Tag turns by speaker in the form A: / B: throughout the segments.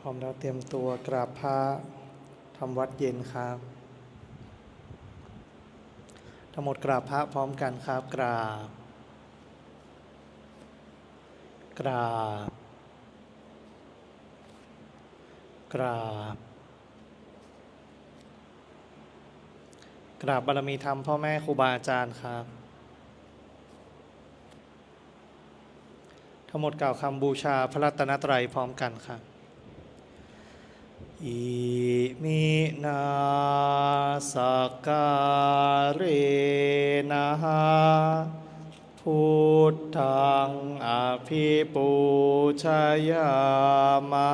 A: พร้อมแล้วเตรียมตัวกราบพระทำวัดเย็นครับทั้งหมดกราบพระพร้อมกันครับกราบกราบกราบกราบบารมีธรรมพ่อแม่ครูบาอาจารย์ครับทั้งหมดกล่าวคำบูชาพระรัตนตรัยพร้อมกันครับอิมินาสการเรนะพุทธังอภิปูชยามะ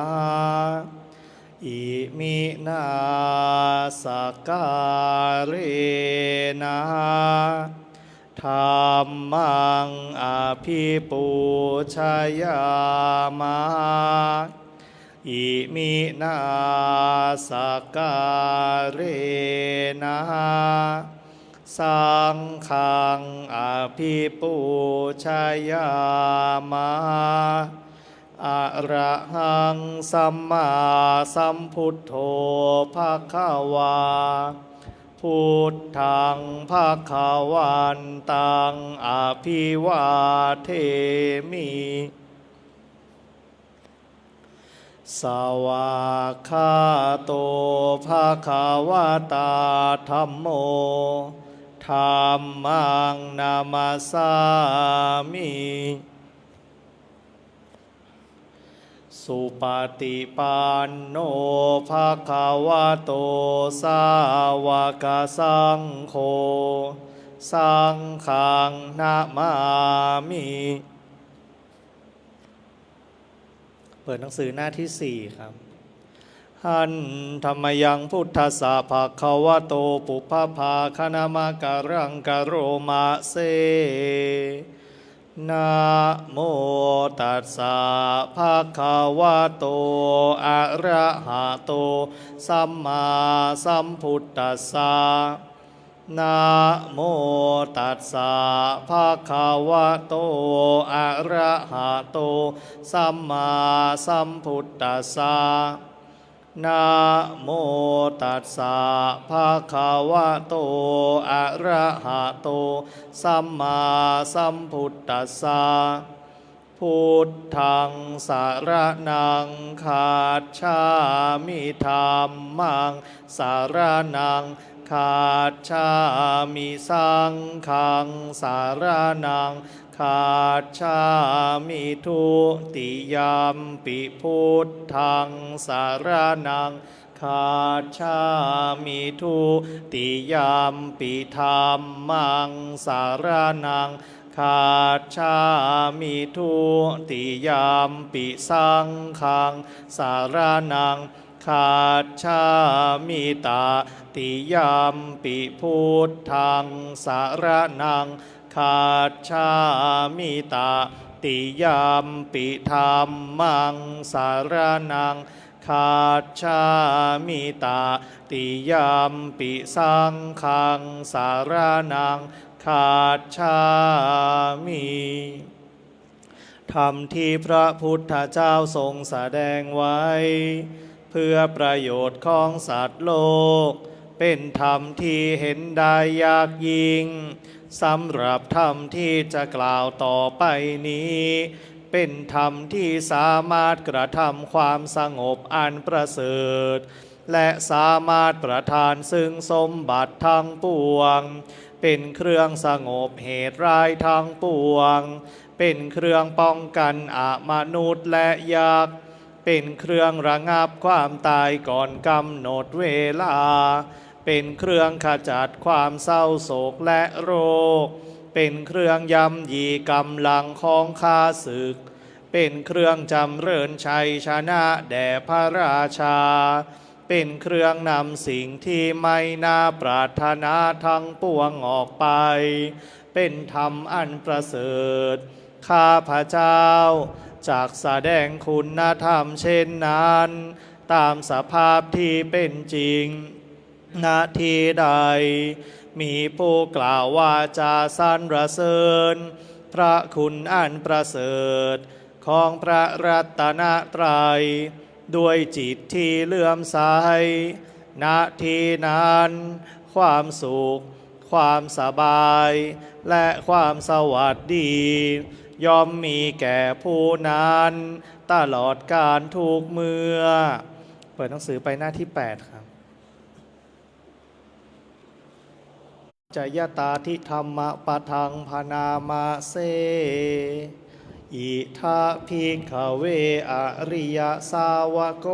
A: อิมินาสการเรนะธัมมังอภิปูชยามะอิมินาสการเรนะสังฆังอภิปูชยามะอะระหังสัมมาสัมพุทโธภคะวาพุทธังภคะวันตังอภิวาเทมิสวากขาโตภคะวะตาธัมโมธัมมังนามัสสามิสุปฏิปันโนภะคะวะโตสาวกสังโฆสังฆังนะมามิเปิดหนังสือหน้าที่4ครับหันธรรมยังพุทธัสสะภะคะวะโตปุพพาคณามะการังกโรมะเสนะโมตัสสะภะคะวะโตอะระหะโตสัมมาสัมพุทธัสสะนะโมตัสสะภะคะวะโตอะระหะโตสัมมาสัมพุทธัสสะนะโมตัสสะภะคะวะโตอะระหะโตสัมมาสัมพุทธัสสะพุทธังสรณังคัจฉามิธัมมังสรณังคัจฉามิสังฆังสรณังคัจฉามิทุติยมปิพุทธังสรณังคัจฉามิทุติยมปิธัมมังสรณังคัจฉามิทุติยมปิสังฆังสรณังคัจฉามิตาติยมปิพุทธังสรณังคัจฉามิตาติยมปิธัมมังสรณังคัจฉามิตาติยมปิสังฆังสรณังคัจฉามิธรรมที่พระพุทธเจ้าทรงแสดงไว้เพื่อประโยชน์ของสัตว์โลกเป็นธรรมที่เห็นได้ยากยิ่งสำหรับธรรมที่จะกล่าวต่อไปนี้เป็นธรรมที่สามารถกระทำความสงบอันประเสริฐและสามารถประทานซึ่งสมบัติทั้งปวงเป็นเครื่องสงบเหตุร้ายทั้งปวงเป็นเครื่องป้องกันอมนุษย์และยักษ์เป็นเครื่องระงับความตายก่อนกำหนดเวลาเป็นเครื่องขจัดความเศร้าโศกและโรคเป็นเครื่องย่ำยีกำลังของข้าศึกเป็นเครื่องจำเริญชัยชนะแด่พระราชาเป็นเครื่องนำสิ่งที่ไม่น่าปรารถนาทั้งปวงออกไปเป็นธรรมอันประเสริฐข้าพเจ้าจากแสดงคุณธรรมเช่นนั้นตามสภาพที่เป็นจริงนาทีใดมีผู้กล่าวว่าจาสรรเสริญพระคุณอันประเสริฐของพระรัตนตรัย ด้วยจิตที่เลื่อมใสณที่นั้นความสุขความสบายและความสวัสดีย่อมมีแก่ผู้นั้นตลอดกาลทุกเมื่อเปิดหนังสือไปหน้าที่ 8 ครับจยตาทิธรรมปะทังพนามาเซอิทาภิกขเวอริยสาวโก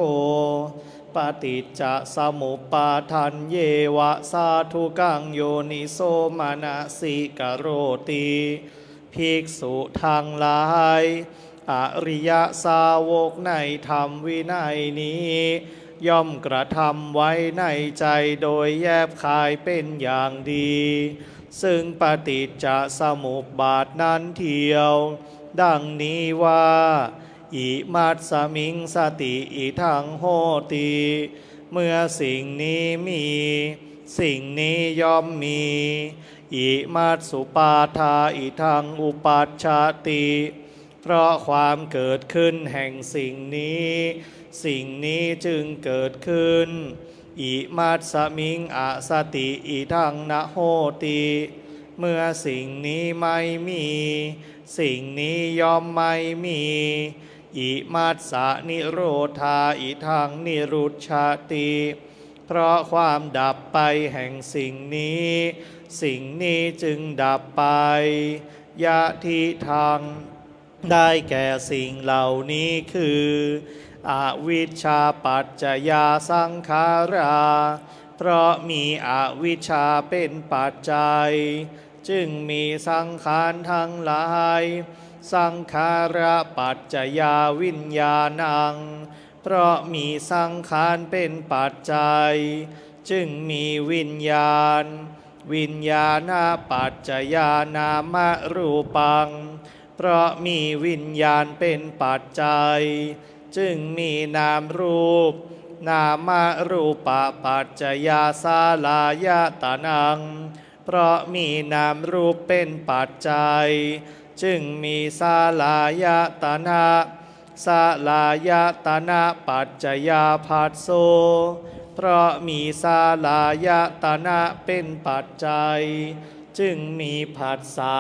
A: ปฏิจจสมุปปาทันเยวะสาธุกังโยนิโสมนสิกโรติภิกษุทั้งหลายอริยสาวกในธรรมวินัยนี้ย่อมกระทำไว้ในใจโดยแยบคายเป็นอย่างดีซึ่งปฏิจจสมุปบาทนั้นเทียวดังนี้ว่าอิมัตสมิงสติอิทังโหติเมื่อสิ่งนี้มีสิ่งนี้ย่อมมีอิมัตสุปาทาอิทังอุปัชชติเพราะความเกิดขึ้นแห่งสิ่งนี้สิ่งนี้จึงเกิดขึ้นอิมัตสมิงอสติอิทังนะโหติเมื่อสิ่งนี้ไม่มีสิ่งนี้ย่อมไม่มีอิมัตสนิโรธาอิทังนิรุชาติเพราะความดับไปแห่งสิ่งนี้สิ่งนี้จึงดับไปยะทิทังได้แก่สิ่งเหล่านี้คืออวิชชาปัจจยาสังขาราเพราะมีอวิชชาเป็นปัจจัยจึงมีสังขารทั้งหลายสังขาระปัจจยาวิญญาณังเพราะมีสังขารเป็นปัจจัยจึงมีวิญญาณวิญญาณปัจจยานามรูปังเพราะมีวิญญาณเป็นปัจจัยจึงมีนามรูปนามรูปปัจจยาสาลายตานังเพราะมีนามรูปเป็นปัจจัยจึงมีสาลายตนะสาลายตนะปัจจยาภัสโสเพราะมีสาลายตนะเป็นปัจจัยจึงมีผัสสะ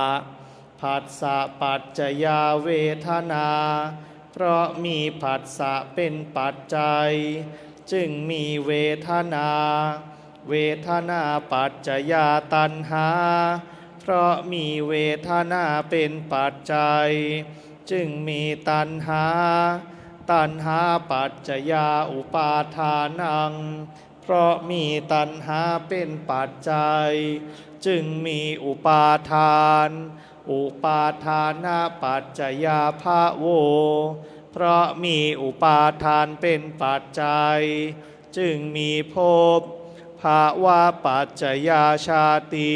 A: ผัสสะปัจจยาเวทนาเพราะมีผัสสะเป็นปัจจัยจึงมีเวทนาเวทนาปัจจยาตัณหาเพราะมีเวทนาเป็นปัจจัยจึงมีตัณหาตัณหาปัจจยาอุปาทานังเพราะมีตัณหาเป็นปัจจัยจึงมีอุปาทานอุปาทานาปัจจยาภะโวเพราะมีอุปาทานเป็นปัจจัยจึงมีภพภาวะปัจจยาชาติ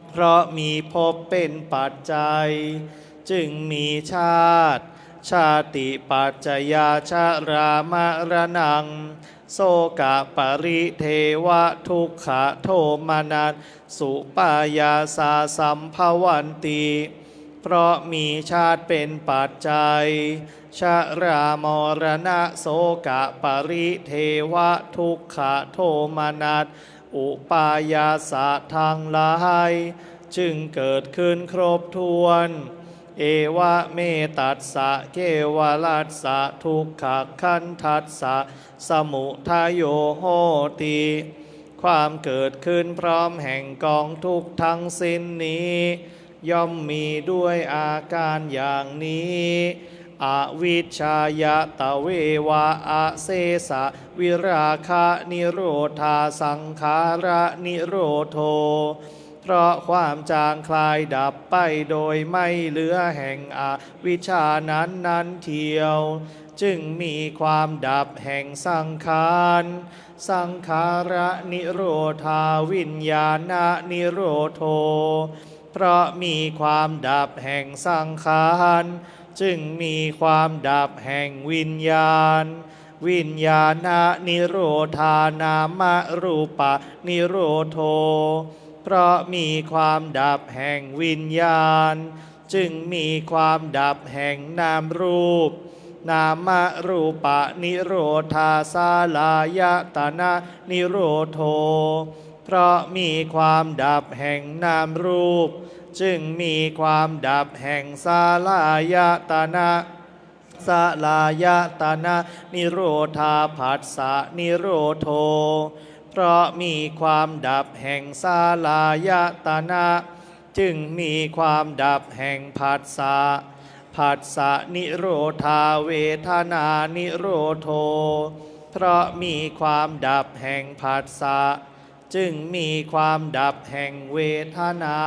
A: เพราะมีภพเป็นปัจจัยจึงมีชาติชาติปัจจยาชรามรณังโสกปริเทวะทุกขโทมนัสสุปายาสาสัมภวันติเพราะมีชาติเป็นปัจจัยชรามรณะโสกปริเทวะทุกขโทมนัสอุปายาสะทางหลายจึงเกิดขึ้นครบถ้วนเอวะเมตัสสะเกวลัสสะทุกขคันทัสสะสมุทายโยโหติความเกิดขึ้นพร้อมแห่งกองทุกข์ทั้งสิ้นนี้ย่อมมีด้วยอาการอย่างนี้อวิชชายตะเววะอาเสสะวิราคะนิโรธาสังขาระนิโรโทเพราะความจางคลายดับไปโดยไม่เหลือแห่งอวิชชานั้นเทียวจึงมีความดับแห่งสังขารสังขาระนิโรธาวิญญาณนิโรโทเพราะมีความดับแห่งสังขารจึงมีความดับแห่งวิญญาณวิญญาณนิโรธานามรูปนิโรโทเพราะมีความดับแห่งวิญญาณจึงมีความดับแห่งนามรูป นามรูปะนิโรธาสาลายตนะนิโรโธเพราะมีความดับแห่งนามรูปจึงมีความดับแห่งสาลายตนะสาลายตนะนิโรธาผัสสะนิโรโธเพราะมีความดับแห่งสาลายตนะจึงมีความดับแห่งผัสสะผัสสะนิโรธาเวทนานิโรโธเพราะมีความดับแห่งผัสสะจึงมีความดับแห่งเวทนา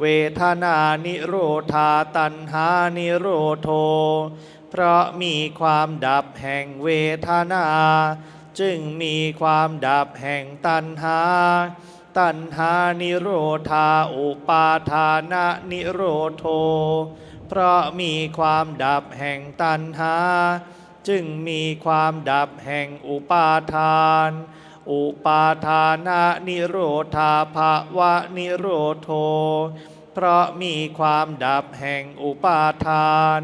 A: เวทนานิโรธาตัณหานิโรโธเพราะมีความดับแห่งเวทนาจึงมีความดับแห่งตัณหาตัณหานิโรธาอุปาทานะนิโรโธเพราะมีความดับแห่งตัณหาจึงมีความดับแห่งอุปาทานอุปาทานะนิโรธาภวะนิโรโธเพราะมีความดับแห่งอุปาทาน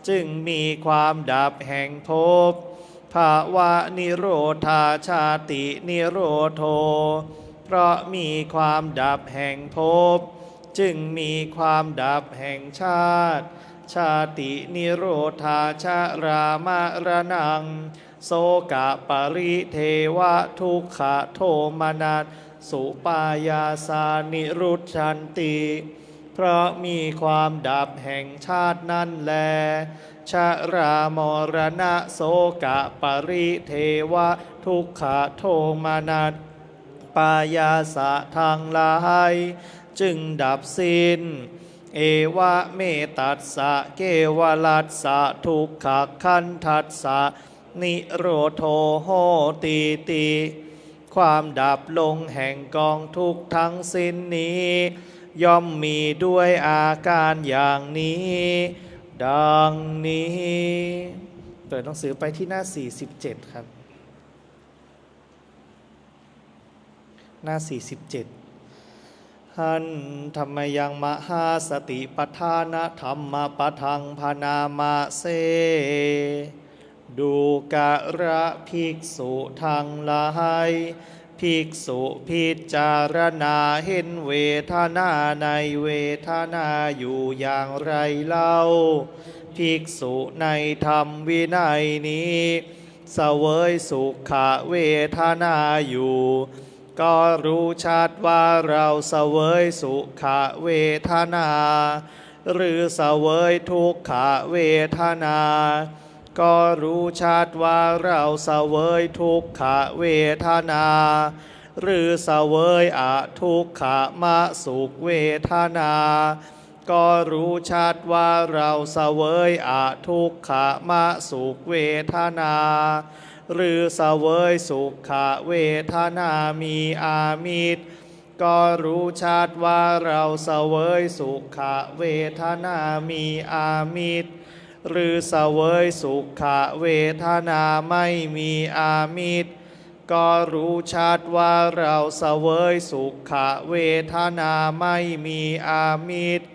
A: จึงมีความดับแห่งภพภวะนิโรธาชาตินิโรโธเพราะมีความดับแห่งภพจึงมีความดับแห่งชาติชาตินิโรธาชรามรณังโสกะปริเทวะทุกขโทมนัสสุปายาสานิรุชชันติเพราะมีความดับแห่งชาตินั่นแลชรามรณะโสกะปริเทวะทุกขโทมนัสปายาสะทางหลายจึงดับสิ้นเอวะเมตัสสะเกวลัสสะทุกขคันทัสสะนิโรโธโหติติความดับลงแห่งกองทุกข์ทั้งสิ้นนี้ย่อมมีด้วยอาการอย่างนี้ดังนี้เปิดหนังสือไปที่หน้า47ครับหน้า47หันธรรมยังมหาสติปทานธรรมปทังพนามาเสดูกะระภิกษุทั้งหลายภิกษุพิจารณาเห็นเวทนาในเวทนาอยู่อย่างไรเล่าภิกษุในธรรมวินัยนี้เสวยสุขเวทนาอยู่ก็รู้ชัดว่าเราเสวยสุขเวทนาหรือเสวยทุกขเวทนาก็รู้ชัดว่าเราเสวยทุกขเวทนาหรือเสวยอทุกขมสุขเวทนาก็รู้ชัดว่าเราเสวยอทุกขมสุขเวทนาหรือเสวยสุขเวทนามีอามิตรก็รู้ชัดว่าเราเสวยสุขเวทนามีอามิตรหรือเสวยสุขเวทนาไม่มีอามิตรก็รู้ชัดว่าเราเสวยสุขเวทนาไม่มีอามิตร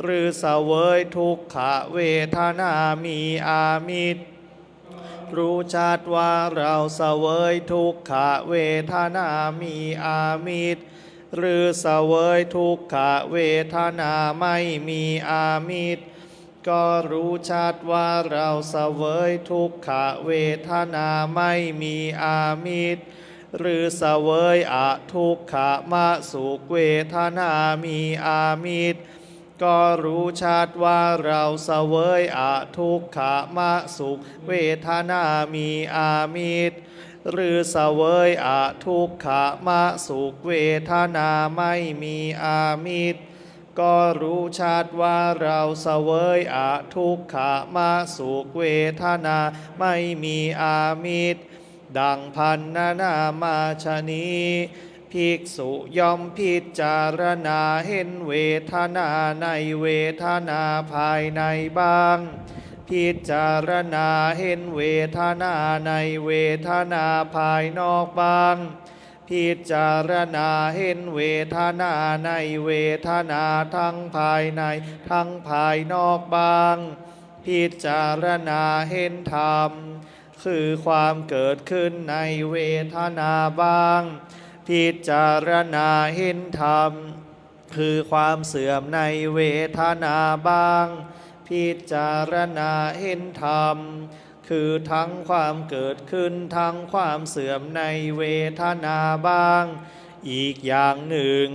A: หรือเสวยทุกขเวทนามีอามิตรรู้ชัดว่าเราเสวยทุกขเวทนามีอามิตรหรือเสวยทุกขเวทนาไม่มีอามิตรก็รู้ชัดว่าเราเสวยทุกขเวทนาไม่มีอามิตรหรือเสวยอทุกขมสุขเวทนามีอามิตรก็รู้ชัดว่าเราเสวยอทุกขมสุขเวทนามีอามิตรหรือเสวยอทุกขมสุขเวทนาไม่มีอามิตรก็รู้ชัดว่าเราเสวยอทุกขมสุขเวทนาไม่มีอามิตรดังพันนามาชนีภิกษุย่อมพิจารณาเห็นเวทนาในเวทนาภายในบ้างพิจารณาเห็นเวทนาในเวทนาภายนอกบ้างพิจารณาเห็นเวทนาในเวทนาทั้งภายในทั้งภายนอกบ้างพ พิจารณาเห็นธรรมคือความเกิดขึ้นในเวทนาบ้างพิจารณาเห็นธรรมคือความเสื่อมในเวทนาบ้างพิจารณาเห็นธรรมคือทั้งความเกิดขึ้นทั้งความเสื่อมในเวทนาบ้างอีกอย่างหนึ่ง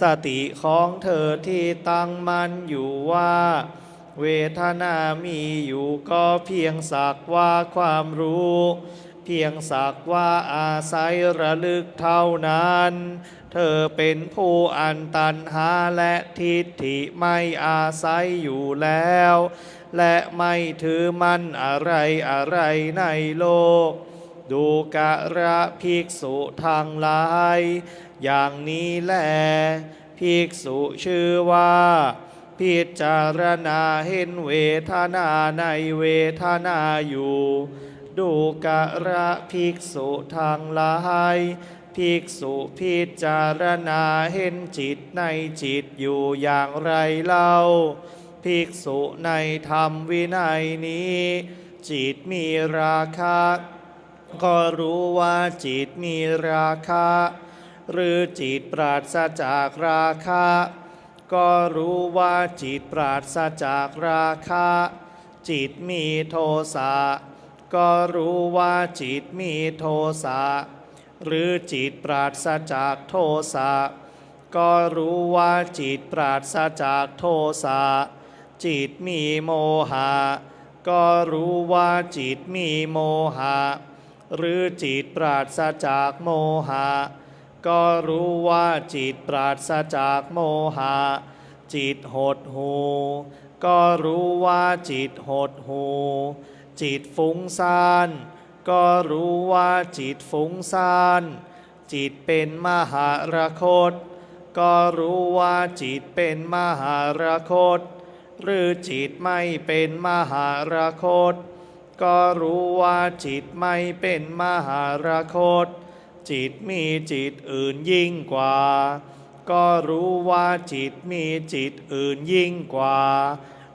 A: สติของเธอที่ตั้งมั่นอยู่ว่าเวทนามีอยู่ก็เพียงสักว่าความรู้เพียงสักว่าอาศัยระลึกเท่านั้นเธอเป็นผู้อันตัณหาและทิฏฐิไม่อาศัยอยู่แล้วและไม่ถือมั่นอะไรในโลกดูกะระภิกษุทั้งหลายอย่างนี้แลภิกษุชื่อว่าพิจารณาเห็นเวทนาในเวทนาอยู่ดูกะระภิกษุทั้งหลายภิกษุพิจารณาเห็นจิตในจิตอยู่อย่างไรเล่าภิกษุในธรรมวินัยนี้จิตมีราคะก็รู้ว่าจิตมีราคะหรือจิตปราศจากราคะก็รู้ว่าจิตปราศจากราคะจิตมีโทสะก็รู้ว่าจิตมีโทสะหรือจิตปราศจากโทสะก็รู้ว่าจิตปราศจากโทสะจิตมีโมหะก็รู้ว่าจิตมีโมหะหรือจิตปราศจากโมหะก็รู้ว่าจิตปราศจากโมหะจิตหดหู่ก็รู้ว่าจิตหดหู่จิตฟุ้งซ่านก็รู้ว่าจิตฟุ้งซ่านจิตเป็นมหรคตก็รู้ว่าจิตเป็นมหรคตหรือจิตไม่เป็นมหรคตก็รู้ว่าจิตไม่เป็นมหรคตจิตมีจิตอื่นยิ่งกว่าก็รู้ว่าจิตมีจิตอื่นยิ่งกว่า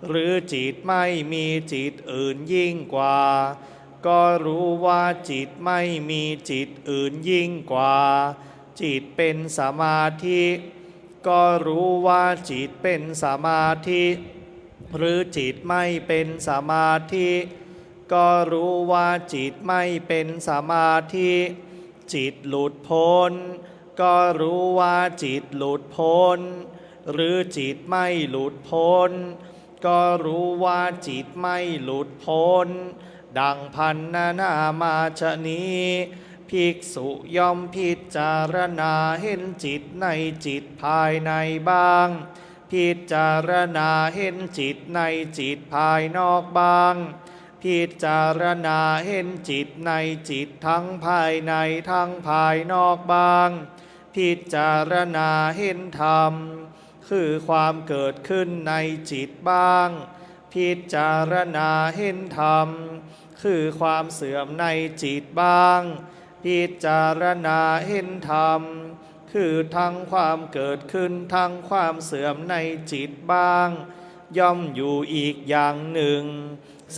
A: หรือจิตไม่มีจิตอื่นยิ่งกว่าก็รู้ว่าจิตไม่มีจิตอื่นยิ่งกว่าจิตเป็นสมาธิก็รู้ว่าจิตเป็นสมาธิหรือจิตไม่เป็นสมาธิก็รู้ว่าจิตไม่เป็นสมาธิจิตหลุดพ้นก็รู้ว่าจิตหลุดพ้นหรือจิตไม่หลุดพ้นก็รู้ว่าจิตไม่หลุดพ้นดังพันนามาชนี้ภิกษุย่อมพิจารณาเห็นจิตในจิตภายในบ้างพิจารณาเห็นจิตในจิตภายนอกบ้างพิจารณาเห็นจิตในจิตทั้งภายในทั้งภายนอกบ้างพิจารณาเห็นธรรมคือความเกิดขึ้นในจิตบ้างพิจารณาเห็นธรรมคือความเสื่อมในจิตบ้างพิจารณาเห็นธรรมคือทั้งความเกิดขึ้นทั้งความเสื่อมในจิตบ้างย่อมอยู่อีกอย่างหนึ่ง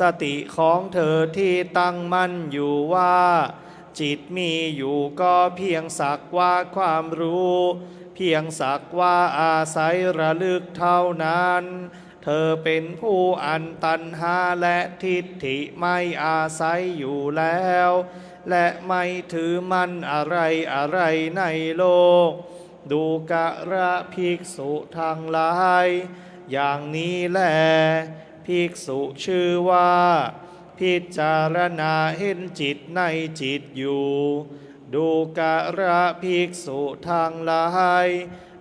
A: สติของเธอที่ตั้งมั่นอยู่ว่าจิตมีอยู่ก็เพียงสักว่าความรู้เพียงสักว่าอาศัยระลึกเท่านั้นเธอเป็นผู้อันตัณหาและทิฏฐิไม่อาศัยอยู่แล้วและไม่ถือมั่นอะไรในโลกดูกะระภิกษุทั้งหลายอย่างนี้แลภิกษุชื่อว่าพิจารณาเห็นจิตในจิตอยู่ดูกะระภิกษุทั้งหลาย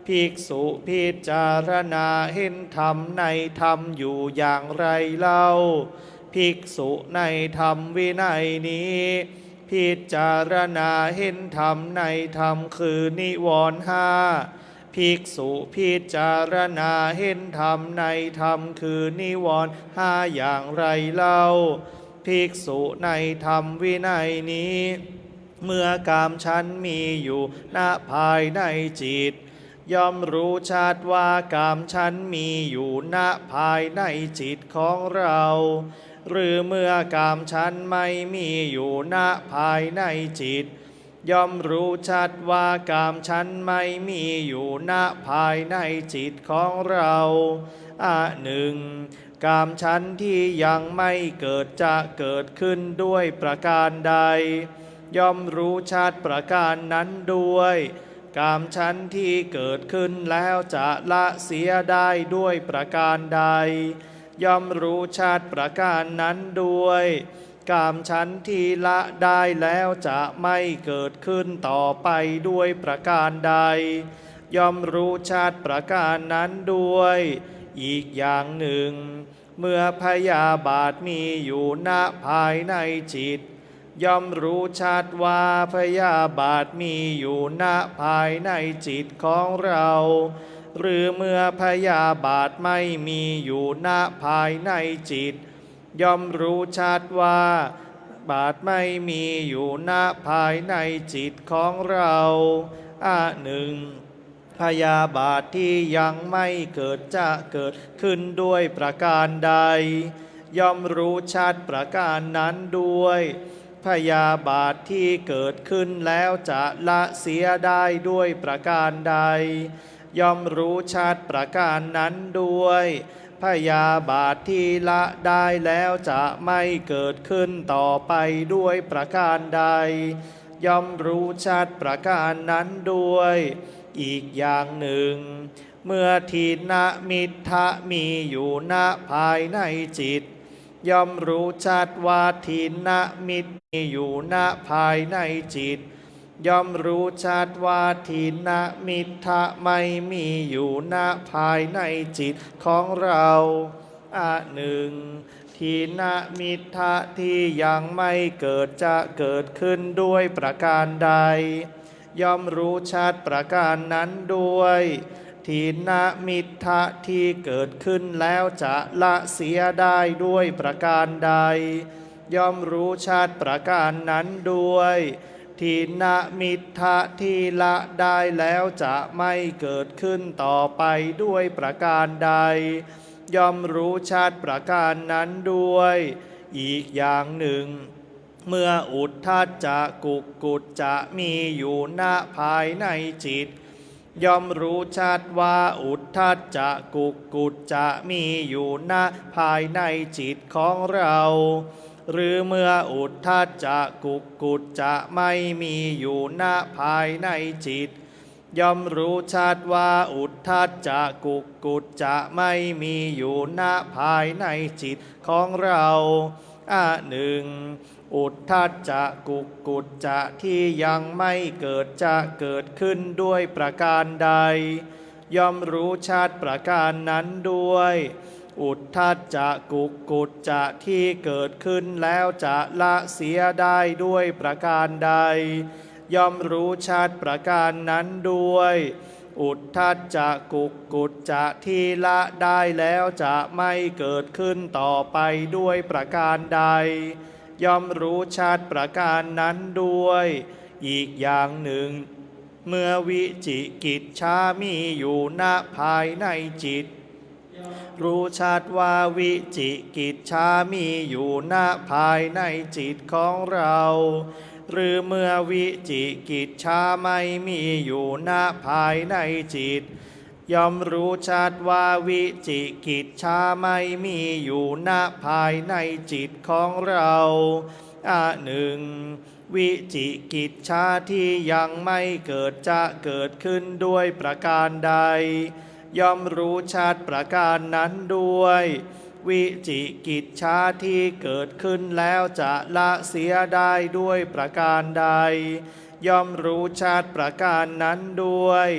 A: ภิกษุพิจารณาเห็นธรรมในธรรมอยู่อย่างไรเล่าภิกษุในธรรมวินัยนี้พิจารณาเห็นธรรมในธรรมคือนิวรณ์ห้าภิกษุพิจารณาเห็นธรรมในธรรมคือนิวรณ์ห้าอย่างไรเล่าภิกษุในธรรมวินัยนี้เมื่อกามฉันมีอยู่ณภายในจิต ย่อมรู้ชัดว่ากามฉันมีอยู่ณภายในจิตของเรา หรือเมื่อกามฉันไม่มีอยู่ณภายในจิต ย่อมรู้ชัดว่ากามฉันไม่มีอยู่ณภายในจิตของเราหนึ่งกามฉันที่ยังไม่เกิดจะเกิดขึ้นด้วยประการใด ย่อมรู้ชัดประการนั้นด้วยกามฉันที่เกิดขึ้นแล้วจะละเสียได้ด้วยประการใด ย่อมรู้ชัดประการนั้นด้วยกามฉันที่ละได้แล้วจะไม่เกิดขึ้นต่อไปด้วยประการใด ย่อมรู้ชัดประการนั้นด้วยอีกอย่างหนึ่ง เมื่อพยาบาทมีอยู่ณภายในจิต ย่อมรู้ชัดว่าพยาบาทมีอยู่ณภายในจิตของเรา หรือเมื่อพยาบาทไม่มีอยู่ณภายในจิต ย่อมรู้ชัดว่าบาทไม่มีอยู่ณภายในจิตของเราหนึ่งพยาบาทที่ยังไม่เกิดจะเกิดขึ้นด้วยประการใด ย่อมรู้ชัดประการนั้นด้วยพยาบาทที่เกิดขึ้นแล้วจะละเสียได้ด้วยประการใด ย่อมรู้ชัดประการนั้นด้วยพยาบาทที่ละได้แล้วจะไม่เกิดขึ้นต่อไปด้วยประการใด ย่อมรู้ชัดประการนั้นด้วยอีกอย่างหนึ่ง เมื่อทีนมิทธะมีอยู่ณภายในจิต ย่อมรู้ชัดว่าทีนมิตรมีอยู่ณภายในจิต ย่อมรู้ชัดว่าทีนมิทธะไม่มีอยู่ณภายในจิตของเราหนึ่งทีนมิทธะที่ยังไม่เกิดจะเกิดขึ้นด้วยประการใด ย่อมรู้ชัดประการนั้นด้วยทีนมิทธะที่เกิดขึ้นแล้วจะละเสียได้ด้วยประการใด ย่อมรู้ชัดประการนั้นด้วยทีนมิทธะที่ละได้แล้วจะไม่เกิดขึ้นต่อไปด้วยประการใด ย่อมรู้ชัดประการนั้นด้วยอีกอย่างหนึ่ง เมื่ออุทธัจจะกุกุจจะมีอยู่ณภายในจิต ย่อมรู้ชัดว่าอุทธัจจะกุกุจจะมีอยู่ณภายในจิตของเรา หรือเมื่ออุทธัจจะกุกุจจะไม่มีอยู่ณภายในจิต ย่อมรู้ชัดว่าอุทธัจจะกุกุจจะไม่มีอยู่ณภายในจิตของเราหนึ่งอุทธัจจะกุกุจจะที่ยังไม่เกิดจะเกิดขึ้นด้วยประการใด ย่อมรู้ชัดประการนั้นด้วยอุทธัจจะกุกุจจะที่เกิดขึ้นแล้วจะละเสียได้ด้วยประการใด ย่อมรู้ชัดประการนั้นด้วยอุทธัจจะกุกุจจะที่ละได้แล้วจะไม่เกิดขึ้นต่อไปด้วยประการใด ย่อมรู้ชัดประการนั้นด้วยอีกอย่างหนึ่ง เมื่อวิจิกิจฉามีอยู่ณภายในจิต รู้ชัดว่าวิจิกิจฉามีอยู่ณภายในจิตของเรา หรือเมื่อวิจิกิจฉาไม่มีอยู่ณภายในจิต ย่อมรู้ชัดว่าวิจิกิจฉาไม่มีอยู่ณภายในจิตของเราหนึ่งวิจิกิจฉาที่ยังไม่เกิดจะเกิดขึ้นด้วยประการใด ย่อมรู้ชัดประการนั้นด้วยวิจิกิจฉาที่เกิดขึ้นแล้วจะละเสียได้ด้วยประการใด ย่อมรู้ชัดประการนั้นด้วย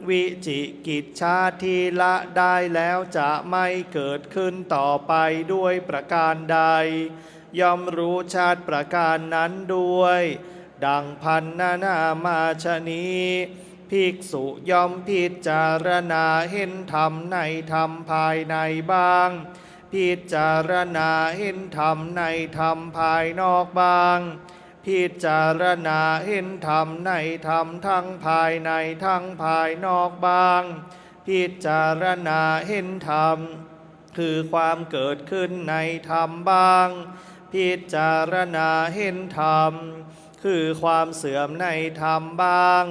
A: วิจิกิจฉาที่ละได้แล้วจะไม่เกิดขึ้นต่อไปด้วยประการใด ย่อมรู้ชัดประการนั้นด้วยดังพันนามาชนี้ภิกษุย่อมพิจารณาเห็นธรรมในธรรมภายในบ้างพิจารณาเห็นธรรมในธรรมภายนอกบ้างพ พิจารณาเห็นธรรมในธรรมทั้งภายในทั้งภายนอกบางพิจารณาเห็นธรรมคือความเกิดขึ้นในธรรมบ้างพิจารณาเห็นธรรมคือความเสื่อมในธรรมบ้าง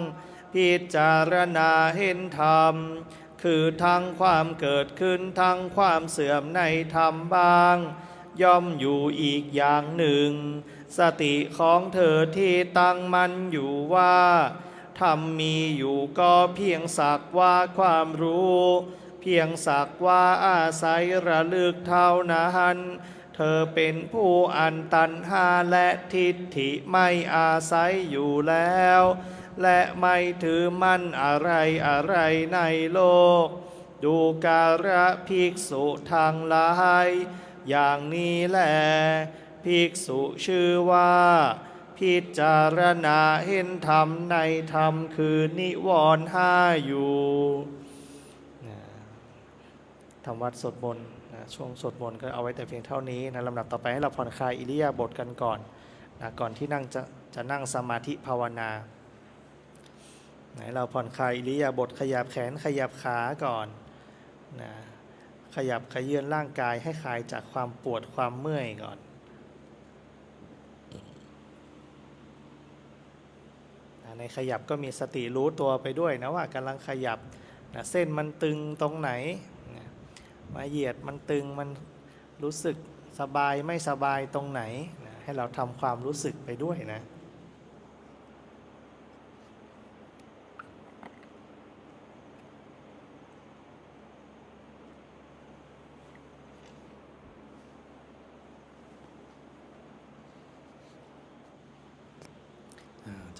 A: พิจารณาเห็นธรรมคือทั้งความเกิดขึ้นทั้งความเสื่อมในธรรมบ้างย่อมอยู่อีกอย่างหนึ่งสติของเธอที่ตั้งมั่นอยู่ว่าธรรมมีอยู่ก็เพียงสักว่าความรู้เพียงสักว่าอาศัยระลึกเท่านั้นเธอเป็นผู้อันตัณหาและทิฏฐิไม่อาศัยอยู่แล้วและไม่ถือมั่นอะไรอะไรในโลกดูการะภิกษุทางหลายอย่างนี้แหละภิกษุชื่อว่าพิจารณาเห็นธรรมในธรรมคือนิวรณ์ห้าอยู่ทำวัดสวดมนต์ช่วงสวดมนต์ก็เอาไว้แต่เพียงเท่านี้นะลำดับต่อไปให้เราผ่อนคลายอิริยาบถกันก่อนนะก่อนที่จะนั่งสมาธิภาวนาเราผ่อนคลายอิริยาบถขยับแขนขยับขาก่อนนะขยับขยื่นร่างกายให้คลายจากความปวดความเมื่อยก่อนในขยับก็มีสติรู้ตัวไปด้วยนะว่ากำลังขยับนะเส้นมันตึงตรงไหนนะมาเหยียดมันตึงมันรู้สึกสบายไม่สบายตรงไหนนะให้เราทำความรู้สึกไปด้วยนะ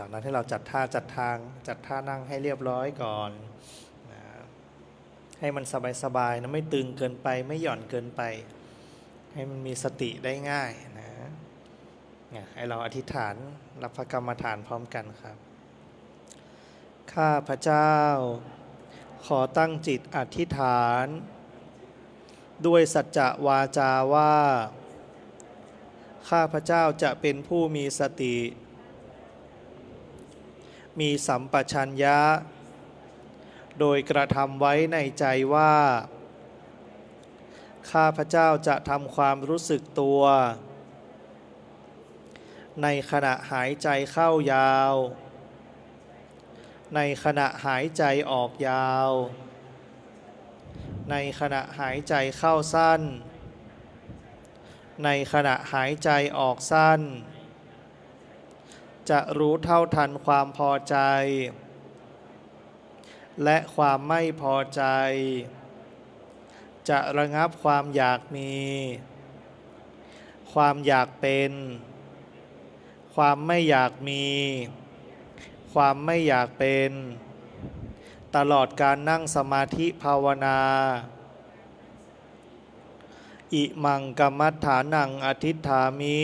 A: จากนั้นให้เราจัดท่าจัดท่านั่งให้เรียบร้อยก่อนนะให้มันสบายๆนะไม่ตึงเกินไปไม่หย่อนเกินไปให้มันมีสติได้ง่ายนะให้เราอธิษฐานรับพระกรรมฐานพร้อมกันครับข้าพเจ้าขอตั้งจิตอธิษฐานด้วยสัจจะวาจาว่าข้าพเจ้าจะเป็นผู้มีสติมีสัมปชัญญะโดยกระทำไว้ในใจว่าข้าพเจ้าจะทำความรู้สึกตัวในขณะหายใจเข้ายาวในขณะหายใจออกยาวในขณะหายใจเข้าสั้นในขณะหายใจออกสั้นจะรู้เท่าทันความพอใจและความไม่พอใจจะระงับความอยากมีความอยากเป็นความไม่อยากมีความไม่อยากเป็นตลอดการนั่งสมาธิภาวนาอิมังกัมมัฏฐานังอทิฏฐามิ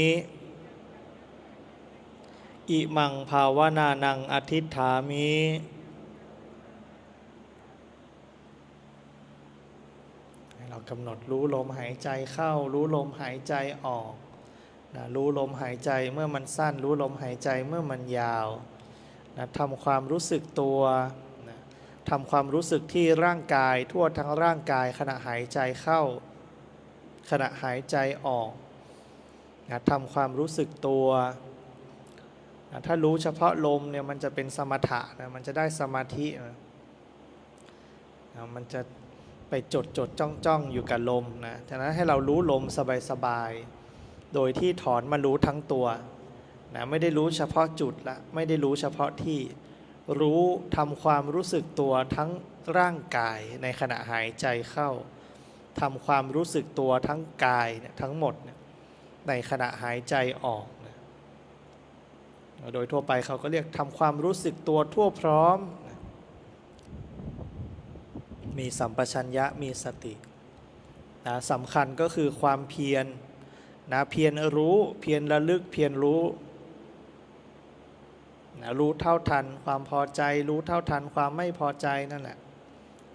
A: อิมังภาวนานังอทิฏฐามิให้เรากำหนดรู้ลมหายใจเข้ารู้ลมหายใจออกนะรู้ลมหายใจเมื่อมันสั้นรู้ลมหายใจเมื่อมันยาวนะทำความรู้สึกตัวนะทำความรู้สึกที่ร่างกายทั่วทั้งร่างกายขณะหายใจเข้าขณะหายใจออกนะทำความรู้สึกตัวถ้ารู้เฉพาะลมเนี่ยมันจะเป็นสมถะนะมันจะได้สมาธินะมันจะไปจดจ้องอยู่กับลมนะฉะนั้นให้เรารู้ลมสบายๆโดยที่ถอนมารู้ทั้งตัวนะไม่ได้รู้เฉพาะจุดละไม่ได้รู้เฉพาะที่รู้ทำความรู้สึกตัวทั้งร่างกายในขณะหายใจเข้าทำความรู้สึกตัวทั้งกายทั้งหมดในขณะหายใจออกโดยทั่วไปเขาก็เรียกทำความรู้สึกตัวทั่วพร้อมมีสัมปชัญญะมีสตินะสำคัญก็คือความเพียรนะเพียรรู้เพียรระลึกเพียรรู้นะรู้เท่าทันความพอใจรู้เท่าทันความไม่พอใจนั่นแหละ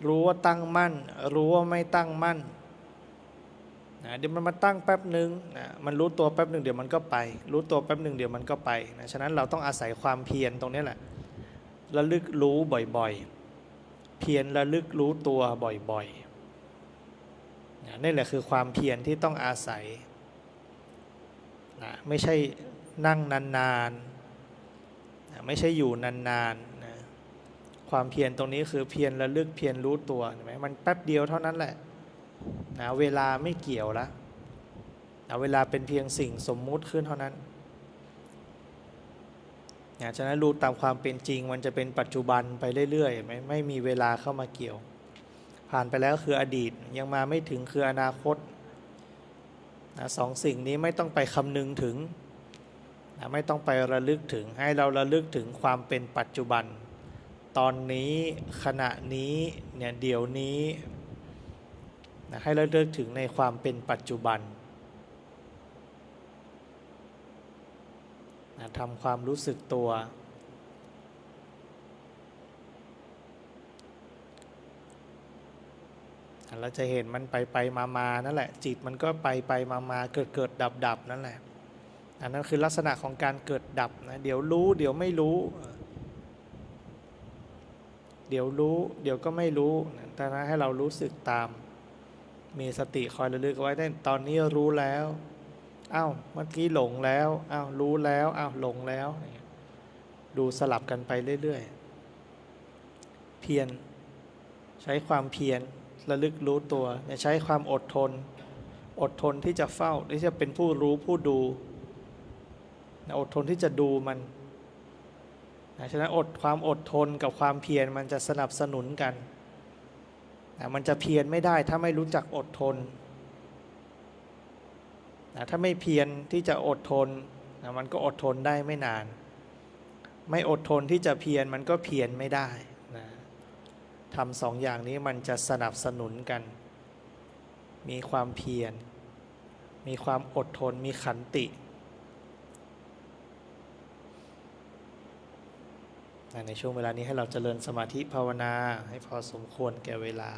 A: รู้ว่าตั้งมั่นรู้ว่าไม่ตั้งมั่น เดี๋ยวมันมาตั้งแป๊บหนึ่งมันรู้ตัวแป๊บหนึ่งเดี๋ยวมันก็ไปรู้ตัวแป๊บหนึ่งเดี๋ยวมันก็ไปฉะนั้นเราต้องอาศัยความเพียรตรงนี้แหละระลึกรู้บ่อยๆเพียรระลึกรู้ตัวบ่อยๆนี่แหละคือความเพียรที่ต้องอาศัยไม่ใช่นั่งนานๆไม่ใช่อยู่นานๆความเพียรตรงนี้คือเพียรระลึกเพียรรู้ตัวเห็นไหมมันแป๊บเดียวเท่านั้นแหละเวลาไม่เกี่ยวละเวลาเป็นเพียงสิ่งสมมุติขึ้นเท่านั้นฉะนั้นรู้ตามความเป็นจริงมันจะเป็นปัจจุบันไปเรื่อยๆไม่มีเวลาเข้ามาเกี่ยวผ่านไปแล้วคืออดีตยังมาไม่ถึงคืออนาคตสองสิ่งนี้ไม่ต้องไปคำนึงถึงไม่ต้องไประลึกถึงให้เราระลึกถึงความเป็นปัจจุบันตอนนี้ขณะนี้เนี่ยเดี๋ยวนี้ให้เราระลึกถึงในความเป็นปัจจุบันทำความรู้สึกตัวเราจะเห็นมันไปมานั่นแหละจิตมันก็ไปมาเกิดดับนั่นแหละอันนั้นคือลักษณะของการเกิดดับนะเดี๋ยวรู้เดี๋ยวไม่รู้เดี๋ยวรู้เดี๋ยวก็ไม่รู้แต่นั้นให้เรารู้สึกตามมีสติคอยระลึกไว้ได้ตอนนี้รู้แล้วอ้าวเมื่อกี้หลงแล้วอ้าวรู้แล้วอ้าวหลงแล้วดูสลับกันไปเรื่อยๆเพียรใช้ความเพียรระลึกรู้ตัวใช้ความอดทนที่จะเฝ้าที่จะเป็นผู้รู้ผู้ดูอดทนที่จะดูมันฉะนั้นความอดทนกับความเพียรมันจะสนับสนุนกันมันจะเพียรไม่ได้ถ้าไม่รู้จักอดทนถ้าไม่เพียรที่จะอดทนมันก็อดทนได้ไม่นานไม่อดทนที่จะเพียรมันก็เพียรไม่ได้ทำสองอย่างนี้มันจะสนับสนุนกันมีความเพียรมีความอดทนมีขันติในช่วงเวลานี้ให้เราเจริญสมาธิภาวนาให้พอสมควรแก่เวลา